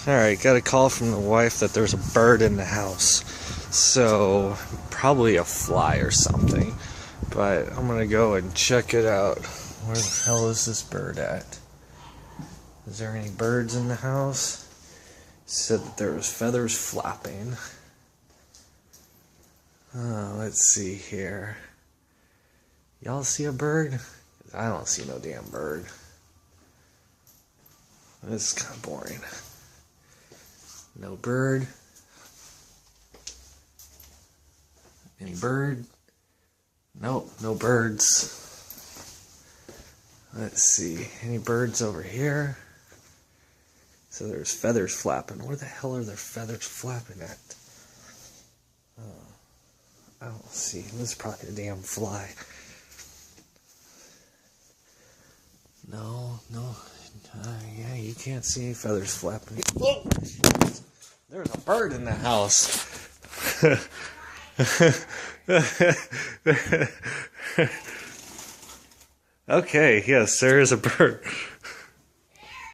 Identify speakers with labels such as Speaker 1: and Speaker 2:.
Speaker 1: Alright, got a call from the wife that there's a bird in the house. So, probably a fly or something. But I'm gonna go and check it out. Where the hell is this bird at? Is there any birds in the house? It said that there was feathers flapping. Let's see here. Y'all see a bird? I don't see no damn bird. This is kind of boring. No bird. Any bird? Nope, no birds. Let's see. Any birds over here? So there's feathers flapping. Where the hell are their feathers flapping at? I don't see. This is probably a damn fly. No. Yeah, you can't see any feathers flapping. Oh, there's a bird in the house. Okay, yes, there is a bird.